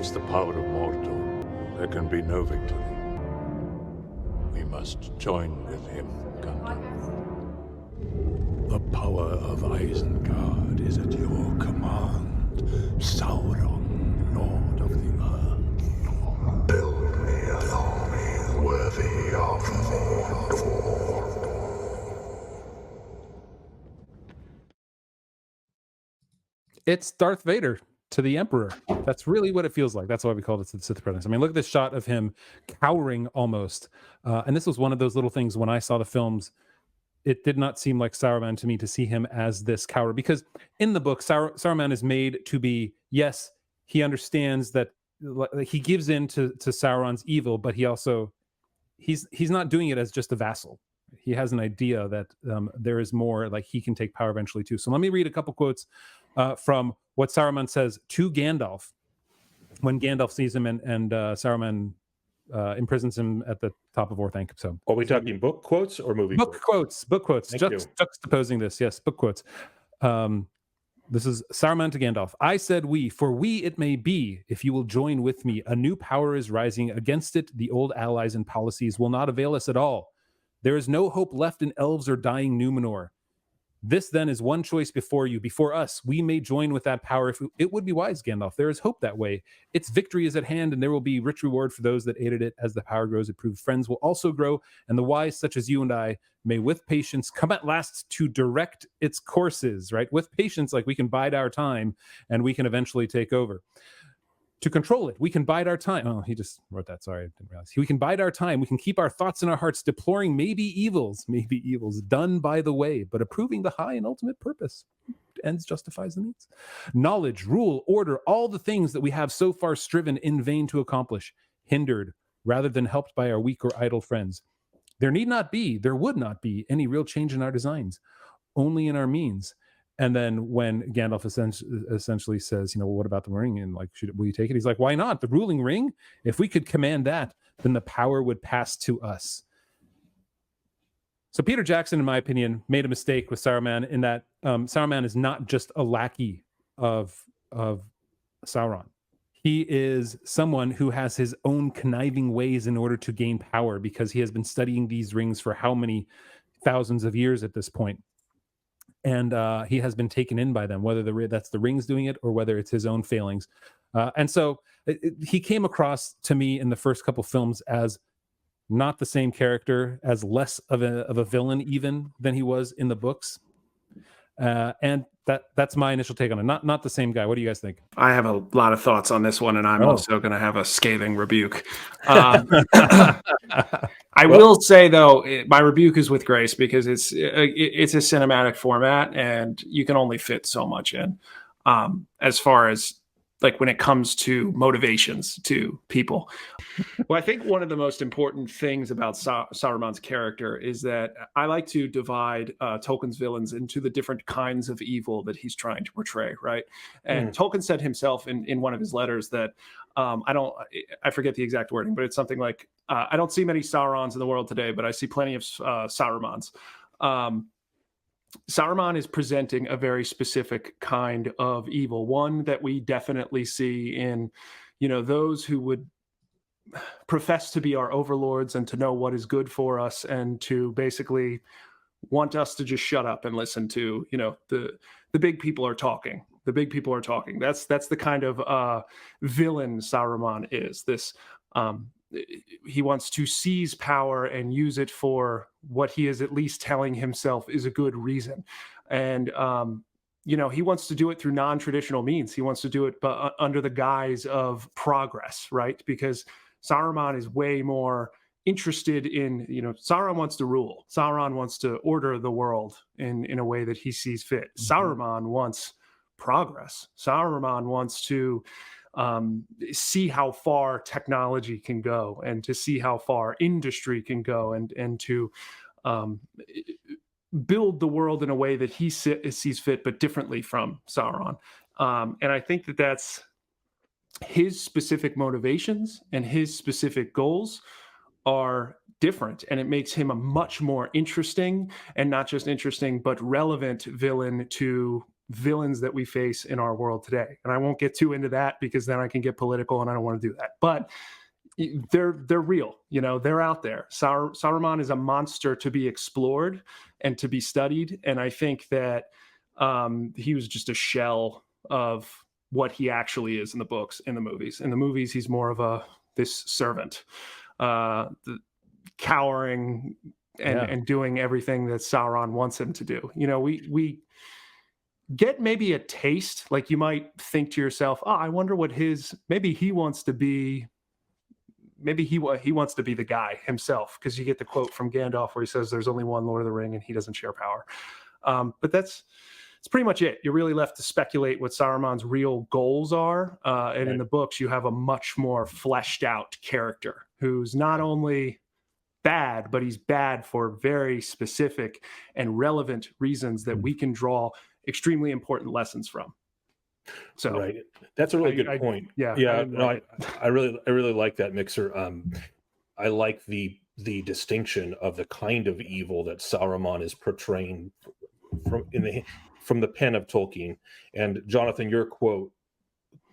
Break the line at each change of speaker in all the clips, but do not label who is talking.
Against the power of Mordor, there can be no victory. We must join with him, Gandalf. The power of Isengard is at your command, Sauron, Lord of the Earth. Build me an army worthy of Mordor.
It's Darth Vader to the Emperor. That's really what it feels like. That's why we called it the Sith Apprentice. I mean, look at this shot of him cowering almost. And this was one of those little things when I saw the films. It did not seem like Saruman to me to see him as this coward, because in the book, Saruman is made to be, yes, he understands that he gives in to Sauron's evil, but he also, he's not doing it as just a vassal. He has an idea that there is more, like he can take power eventually too. So let me read a couple quotes from what Saruman says to Gandalf when Gandalf sees him and Saruman imprisons him at the top of Orthanc. So,
are we talking book quotes or movie
quotes? Book quotes. Juxtaposing this, yes, book quotes. This is Saruman to Gandalf. I said we, for we it may be, if you will join with me. A new power is rising. Against it, the old allies and policies will not avail us at all. There is no hope left in elves or dying Numenor. This then is one choice before you, before us. We may join with that power if it would be wise, Gandalf. There is hope that way. Its victory is at hand, and there will be rich reward for those that aided it. As the power grows, approved friends will also grow, and the wise, such as you and I, may with patience come at last to direct its courses, right? With patience, like we can bide our time, and we can eventually take over. To control it, we can bide our time. Oh, he just wrote that. Sorry, I didn't realize. We can bide our time. We can keep our thoughts in our hearts, deploring maybe evils done by the way, but approving the high and ultimate purpose. Ends justifies the means. Knowledge, rule, order, all the things that we have so far striven in vain to accomplish, hindered rather than helped by our weak or idle friends. There would not be any real change in our designs, only in our means. And then when Gandalf essentially says, what about the ring? And like, will you take it? He's like, why not? The ruling ring? If we could command that, then the power would pass to us. So Peter Jackson, in my opinion, made a mistake with Saruman in that Saruman is not just a lackey of Sauron. He is someone who has his own conniving ways in order to gain power, because he has been studying these rings for how many thousands of years at this point. And he has been taken in by them, whether that's the rings doing it or whether it's his own failings. And so he came across to me in the first couple films as not the same character, as less of a villain even than he was in the books. And that's my initial take on it. Not the same guy. What do you guys think?
I have a lot of thoughts on this one, and I'm also going to have a scathing rebuke. I will say, though, my rebuke is with grace, because it's a cinematic format, and you can only fit so much in. As far as like when it comes to motivations to people. Well, I think one of the most important things about Saruman's character is that I like to divide Tolkien's villains into the different kinds of evil that he's trying to portray, right? And Tolkien said himself in one of his letters that I forget the exact wording, but it's something like, I don't see many Saurons in the world today, but I see plenty of Sarumans. Saruman is presenting a very specific kind of evil, one that we definitely see in, those who would profess to be our overlords and to know what is good for us, and to basically want us to just shut up and listen to, the big people are talking. The big people are talking. That's the kind of villain Saruman is. This he wants to seize power and use it for what he is at least telling himself is a good reason. And, he wants to do it through non-traditional means. He wants to do it under the guise of progress, right? Because Saruman is way more interested in, Sauron wants to rule. Sauron wants to order the world in a way that he sees fit. Saruman wants progress. Saruman wants to see how far technology can go, and to see how far industry can go, and to build the world in a way that he sees fit, but differently from Sauron. And I think that that's his specific motivations, and his specific goals are different, and it makes him a much more interesting, and not just interesting, but relevant villain to villains that we face in our world today. And I won't get too into that because then I can get political and I don't want to do that. But they're real, you know, they're out there. Saruman is a monster to be explored and to be studied. And I think that he was just a shell of what he actually is in the books, in the movies. In the movies, he's more of this servant, cowering and doing everything that Sauron wants him to do. You know, we get maybe a taste, like you might think to yourself, oh, I wonder what maybe he wants to be the guy himself, because you get the quote from Gandalf where he says there's only one Lord of the Ring and he doesn't share power. But that's pretty much it. You're really left to speculate what Saruman's real goals are. And in the books, you have a much more fleshed out character who's not only bad, but he's bad for very specific and relevant reasons that we can draw extremely important lessons from. So
right, that's a really good point. I really like that, Mixer. I like the distinction of the kind of evil that Saruman is portraying from the pen of Tolkien. And Jonathan, your quote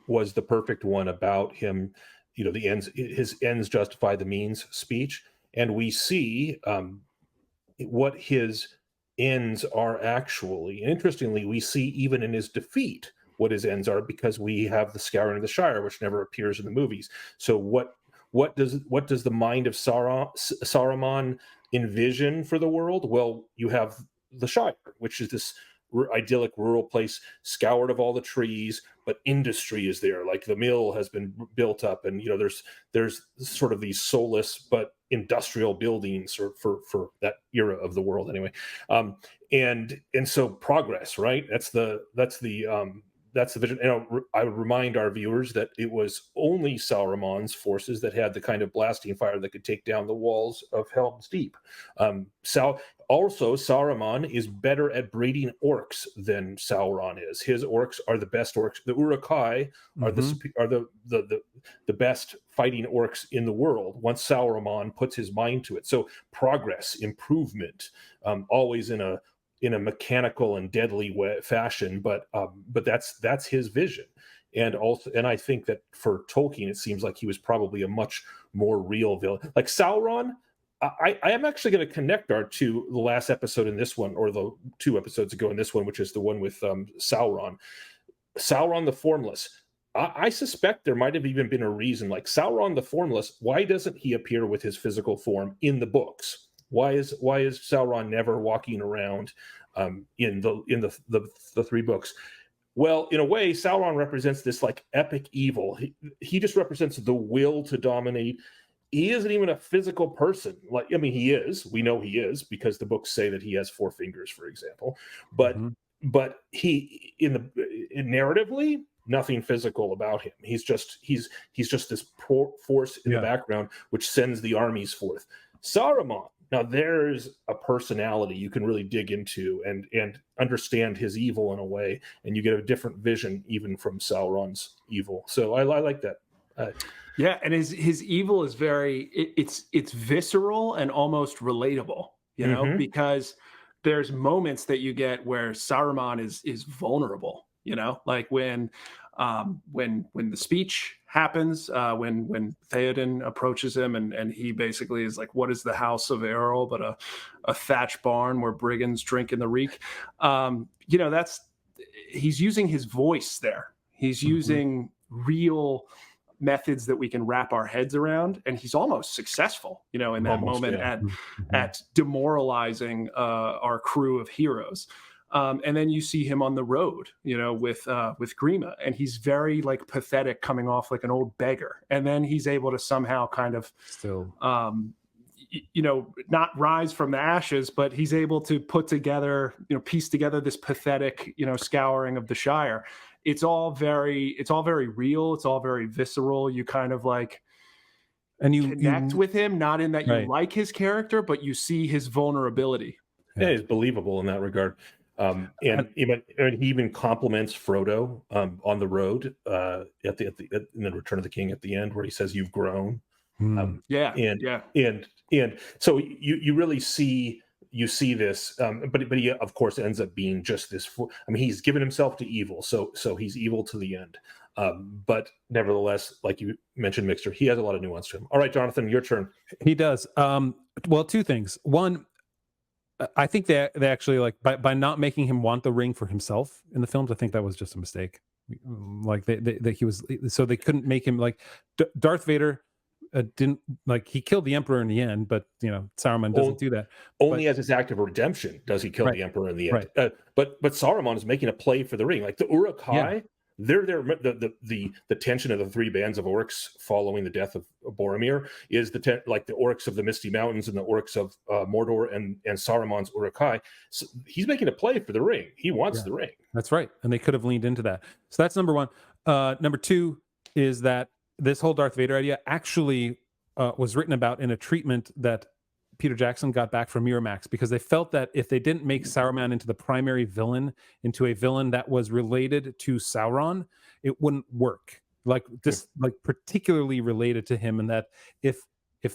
was the perfect one about him. You know, his ends justify the means speech, and we see what his ends are actually. And interestingly, we see even in his defeat what his ends are, because we have the Scouring of the Shire, which never appears in the movies. So what does the mind of Saruman envision for the world? Well, you have the Shire, which is this idyllic rural place scoured of all the trees, but industry is there. Like the mill has been built up, and you know there's sort of these soulless but industrial buildings for that era of the world anyway. And so progress, right? That's the vision. And I would remind our viewers that it was only Saruman's forces that had the kind of blasting fire that could take down the walls of Helm's Deep. Also, Saruman is better at breeding orcs than Sauron is. His orcs are the best orcs. The Uruk-hai are the best fighting orcs in the world once Saruman puts his mind to it. So progress, improvement, always in a mechanical and deadly fashion, but that's his vision. And I think that for Tolkien, it seems like he was probably a much more real villain. Like Sauron, I am actually going to connect the last episode in this one, or the 2 episodes ago in this one, which is the one with Sauron the Formless. I suspect there might have even been a reason, like Sauron the Formless. Why doesn't he appear with his physical form in the books? Why is Sauron never walking around in the 3 books? Well, in a way, Sauron represents this like epic evil. He just represents the will to dominate. He isn't even a physical person. Like, I mean, he is. We know he is because the books say that he has 4 fingers, for example. But he narratively, nothing physical about him. He's just this force in the background which sends the armies forth. Saruman, now there's a personality you can really dig into and understand his evil in a way, and you get a different vision even from Sauron's evil. So I like that.
And his evil is it's visceral and almost relatable, you know, because there's moments that you get where Saruman is vulnerable, you know, like when the speech happens, when Theoden approaches him and he basically is like, what is the house of Errol but a thatch barn where brigands drink in the reek? You know, he's using his voice there. He's using real methods that we can wrap our heads around, and he's almost successfima, you know, in that moment at demoralizing our crew of heroes. And then you see him on the road, you know, with Grima, and he's very like pathetic, coming off like an old beggar. And then he's able to somehow kind of
still,
you know, not rise from the ashes, but he's able to piece together this pathetic, you know, scouring of the Shire. It's all very real. It's all very visceral. You kind of like, and you connect with him, not in that you like his character, but you see his vulnerability.
Yeah, he's believable in that regard. And he even compliments Frodo on the road in the Return of the King at the end, where he says, "You've grown." And so you really see you see this, but he of course ends up being just this. I mean, he's given himself to evil, so he's evil to the end. But nevertheless, like you mentioned, Mixer, he has a lot of nuance to him. All right, Jonathan, your turn.
He does. Well, two things. One, I think they actually, like, by not making him want the ring for himself in the films, I think that was just a mistake. Like he was, so they couldn't make him like Darth Vader. Didn't, like, he killed the Emperor in the end, but Saruman doesn't do that.
Only as his act of redemption does he kill the Emperor in the end. Right. But Saruman is making a play for the ring. Like the Uruk-hai, they're there. The tension of the three bands of orcs following the death of Boromir is like the orcs of the Misty Mountains and the orcs of Mordor and Saruman's Uruk-hai. So he's making a play for the ring. He wants the ring.
That's right, and they could have leaned into that. So that's number one. Number two is that this whole Darth Vader idea actually was written about in a treatment that Peter Jackson got back from Miramax, because they felt that if they didn't make Saruman into the primary villain, into a villain that was related to Sauron, it wouldn't work. Like this, like particularly related to him, and that if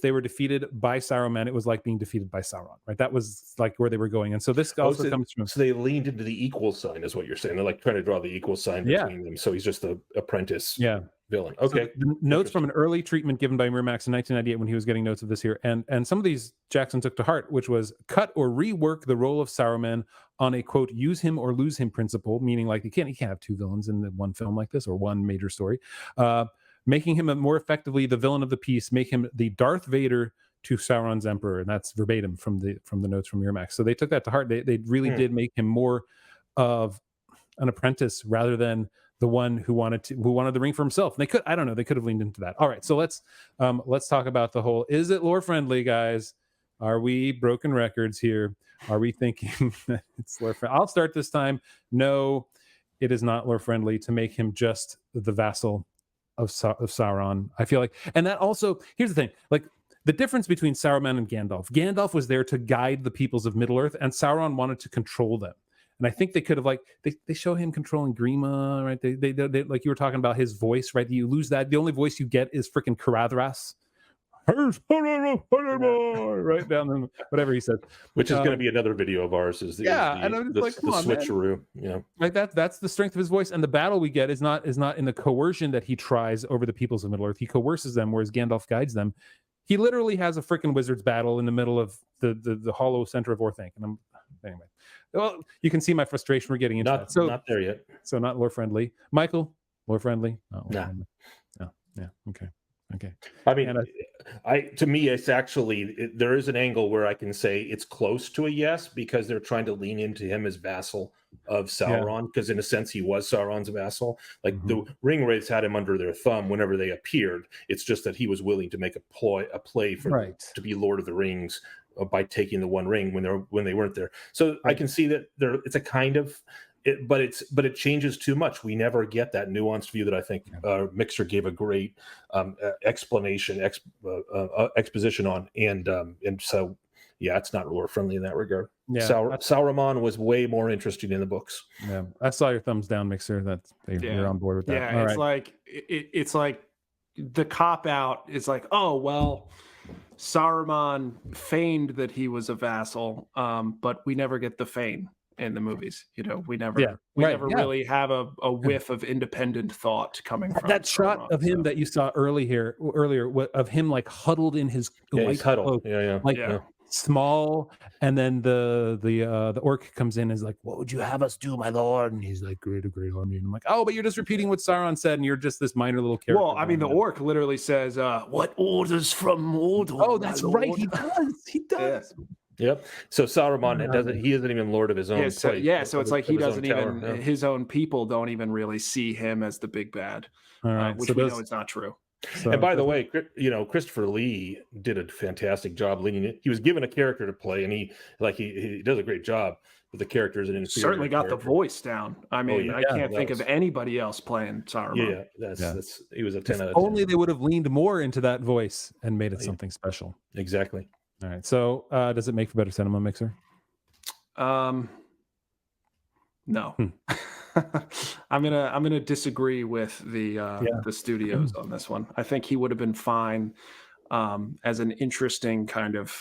they were defeated by Saruman, it was like being defeated by Sauron, right? That was like where they were going. And so this also comes from...
So they leaned into the equal sign, is what you're saying. They're like trying to draw the equal sign between them. So he's just the apprentice villain. Okay.
So notes from an early treatment given by Miramax in 1998 when he was getting notes of this here. And some of these Jackson took to heart, which was cut or rework the role of Saruman on a, quote, use him or lose him principle, meaning like you can't have two villains in one film like this, or one major story. Making him more effectively the villain of the piece, make him the Darth Vader to Sauron's Emperor, and that's verbatim from the notes from Miramax. So they took that to heart. They really did make him more of an apprentice rather than the one who wanted the ring for himself. And they could have leaned into that. All right, so let's talk about the whole, is it lore friendly, guys? Are we broken records here? Are we thinking that it's lore friendly? I'll start this time. No, it is not lore friendly to make him just the vassal of Sauron. I feel like, and that also, here's the thing, like the difference between Saruman and Gandalf. Gandalf was there to guide the peoples of Middle-earth, and Sauron wanted to control them. And I think they could have, like, they show him controlling Grima, right? They like you were talking about his voice, right? You lose that. The only voice you get is freaking Caradhras. Right down the, whatever he said,
which is going to be another video of ours. Is the
and I'm just like, come on,
switcheroo,
like that's the strength of his voice. And the battle we get is not in the coercion that he tries over the peoples of Middle Earth. He coerces them, whereas Gandalf guides them. He literally has a freaking wizard's battle in the middle of the hollow center of Orthanc. And anyway, well, you can see my frustration. We're getting into that. So
not there yet.
So not lore friendly. Michael, lore friendly?
Nah.
No. Yeah. Okay.
I mean, to me, it's actually, there is an angle where I can say it's close to a yes, because they're trying to lean into him as vassal of Sauron, because in a sense he was Sauron's vassal. Like the ring wraiths had him under their thumb whenever they appeared. It's just that he was willing to make a play for to be Lord of the Rings by taking the One Ring when they weren't there. So I can see that it's a kind of. But it changes too much. We never get that nuanced view that I think Mixer gave a great exposition on, and so it's not lore friendly in that regard. Saruman was way more interesting in the books.
Yeah, I saw your thumbs down, Mixer. You're on board with that.
Yeah, it's like the cop out is like, oh well, Saruman feigned that he was a vassal, but we never get the feign in the movies. We never really have a whiff of independent thought coming from
that shot of him that you saw earlier of him like huddled in his white cloak, small, and then the orc comes in and is like, what would you have us do, my lord? And he's like, great army. And I'm like, oh, but you're just repeating what Sauron said, and you're just this minor little character.
Well, I mean, the orc literally says, what orders from Mordor?
Oh, that's right, he does.
Yep. So Saruman he isn't even lord of his own.
So it's like he doesn't even his own people don't even really see him as the big bad.
All right,
which we know is not true.
So, and by the way, Christopher Lee did a fantastic job leading it. He was given a character to play, and he does a great job. But the character is an inferior
certainly got
character.
The voice down. I mean, I can't think of anybody else playing Saruman.
That's he was a 10 out of 10.
Only they would have leaned more into that voice and made it something special.
Exactly.
All right. So, does it make for better cinema, Mixer?
No. I'm gonna disagree with the studios on this one. I think he would have been fine as an interesting kind of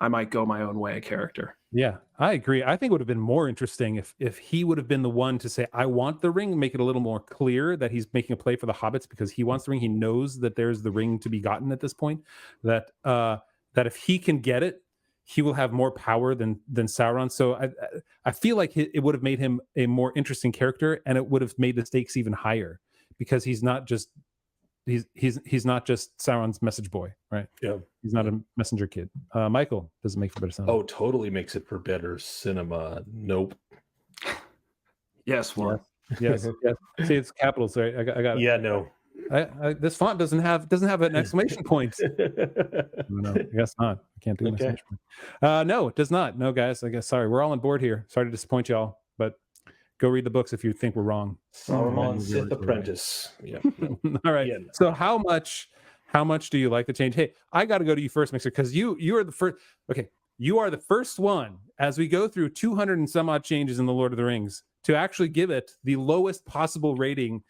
I might go my own way character.
Yeah, I agree. I think it would have been more interesting if he would have been the one to say, "I want the ring," make it a little more clear that he's making a play for the hobbits because he wants the ring. He knows that there's the ring to be gotten at this point. That if he can get it, he will have more power than Sauron. So I feel like it would have made him a more interesting character, and it would have made the stakes even higher because he's not just Sauron's message boy, right?
Yeah,
he's not a messenger kid. Michael, does it make for better sound?
Oh, totally makes it for better cinema. Nope.
Yes, one.
Yes. See, it's capitals, right? I got it.
Yeah, no.
This font doesn't have an exclamation point. No, I guess not. I can't do an exclamation point. No, it does not. No, guys. I guess sorry. We're all on board here. Sorry to disappoint y'all, but go read the books if you think we're wrong.
Saruman, Sith Apprentice. Yeah.
All right. Yeah, no. So how much do you like the change? Hey, I got to go to you first, Mixer, because you are the first. Okay, you are the first one as we go through 200 and some odd changes in the Lord of the Rings to actually give it the lowest possible rating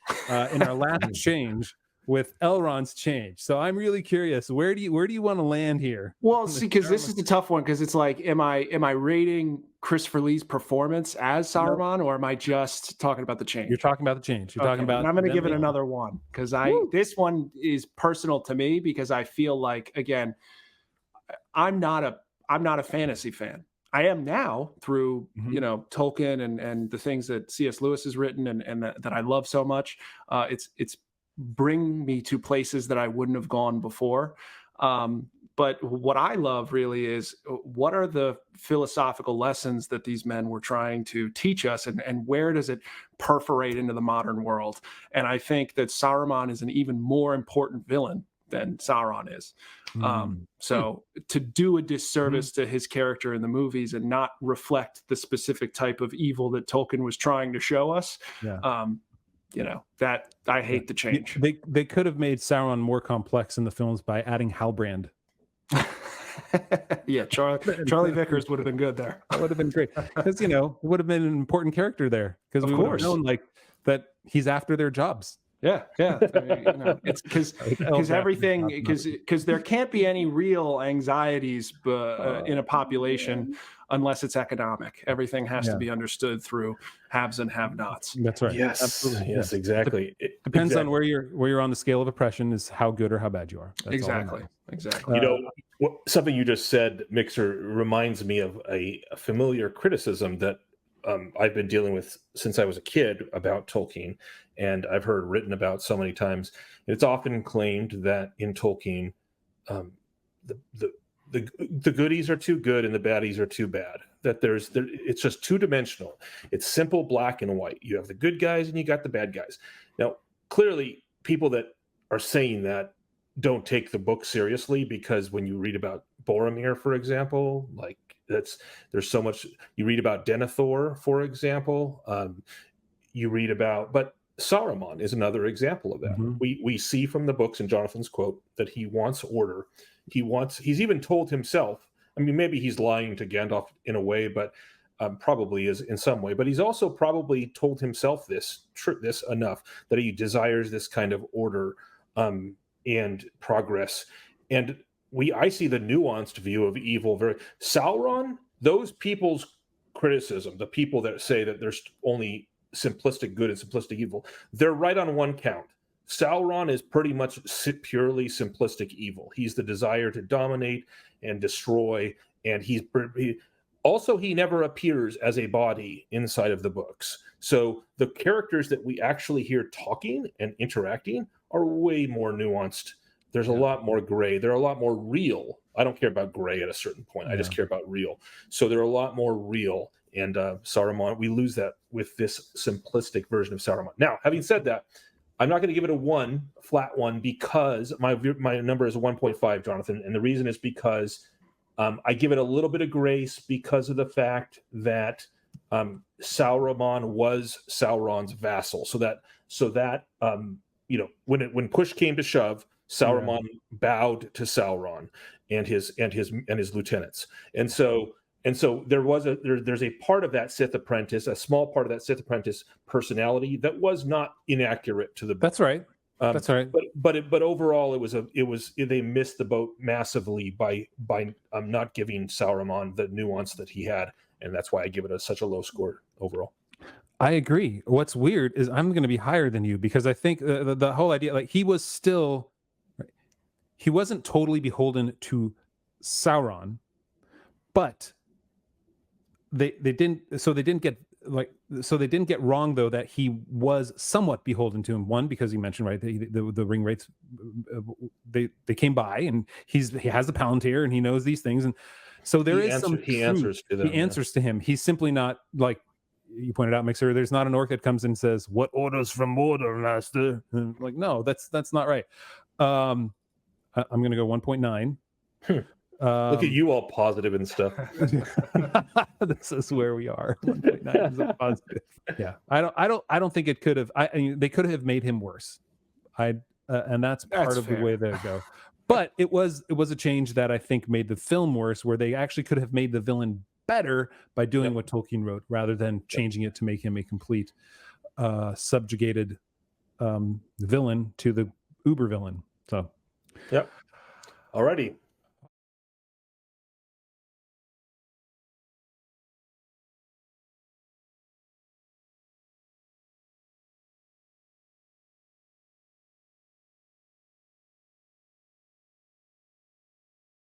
in our last change with Elrond's change. So I'm really curious, where do you want to land here?
Well, see, because this is the tough one, because it's like, am I rating Christopher Lee's performance as Saruman, or am I just talking about the change?
You're talking about the change. You're talking about.
And I'm going to give it another one because this one is personal to me because I feel like, again, I'm not a fantasy fan. I am now through Tolkien and the things that C.S. Lewis has written and that I love so much. It's bring me to places that I wouldn't have gone before. But what I love really is what are the philosophical lessons that these men were trying to teach us, and where does it perforate into the modern world? And I think that Saruman is an even more important villain than Sauron is. So to do a disservice to his character in the movies and not reflect the specific type of evil that Tolkien was trying to show us, that I hate the change.
They could have made Sauron more complex in the films by adding Halbrand.
Yeah, Charlie Vickers would have been good there.
That would have been great because it would have been an important character there because we would have known like that he's after their jobs.
Yeah. It's because everything because there can't be any real anxieties in a population unless it's economic. Everything has to be understood through haves and have-nots.
That's right.
Yes, absolutely. Yes, exactly.
It depends on where you're on the scale of oppression is how good or how bad you are. That's
exactly.
Something you just said, Mixer, reminds me of a familiar criticism that I've been dealing with since I was a kid about Tolkien, and I've heard written about so many times. It's often claimed that in Tolkien, the goodies are too good and the baddies are too bad. That it's just two-dimensional. It's simple black and white. You have the good guys and you got the bad guys. Now, clearly, people that are saying that don't take the book seriously, because when you read about Boromir, for example, like there's so much. You read about Denethor, for example. You read about, but Saruman is another example of that. We see from the books and Jonathan's quote that he wants order. He's even told himself, I mean, maybe he's lying to Gandalf in a way, but probably is in some way, but he's also probably told himself this enough that he desires this kind of order and progress. And I see the nuanced view of evil. Sauron, those people's criticism, the people that say that there's only simplistic good and simplistic evil, they're right on one count. Sauron is pretty much purely simplistic evil. He's the desire to dominate and destroy, and he never appears as a body inside of the books. So the characters that we actually hear talking and interacting are way more nuanced. There's a lot more gray. They're a lot more real. I don't care about gray at a certain point. I just care about real. So they're a lot more real. And Saruman, we lose that with this simplistic version of Saruman. Now, having said that, I'm not going to give it a flat one, because my number is 1.5, Jonathan. And the reason is because I give it a little bit of grace because of the fact that Saruman was Sauron's vassal. So that when push came to shove, Saruman bowed to Sauron and his lieutenants. And so there's a part of that Sith apprentice, a small part of that Sith apprentice personality that was not inaccurate to the book.
That's right. That's all right.
But overall, they missed the boat massively by not giving Saruman the nuance that he had, and that's why I give it such a low score overall.
I agree. What's weird is I'm going to be higher than you because I think the whole idea, like he wasn't totally beholden to Sauron, but they didn't get wrong though that he was somewhat beholden to him. One, because you mentioned right the ring wraiths, they came by and he has the Palantir and he knows these things, and so he answers to them. He answers to him. He's simply not like you pointed out, Mixer. There's not an orc that comes and says, "What orders from Mordor, master?" And like, no, that's not right. I'm going to go 1.9.
Look at you all positive and stuff.
This is where we are. 1.9 is a positive. Yeah, I don't think it could have. I mean, they could have made him worse. And that's part of fair. The way they go. But it was a change that I think made the film worse, where they actually could have made the villain better by doing what Tolkien wrote, rather than changing it to make him a complete subjugated villain to the uber villain. So,
yep. Alrighty.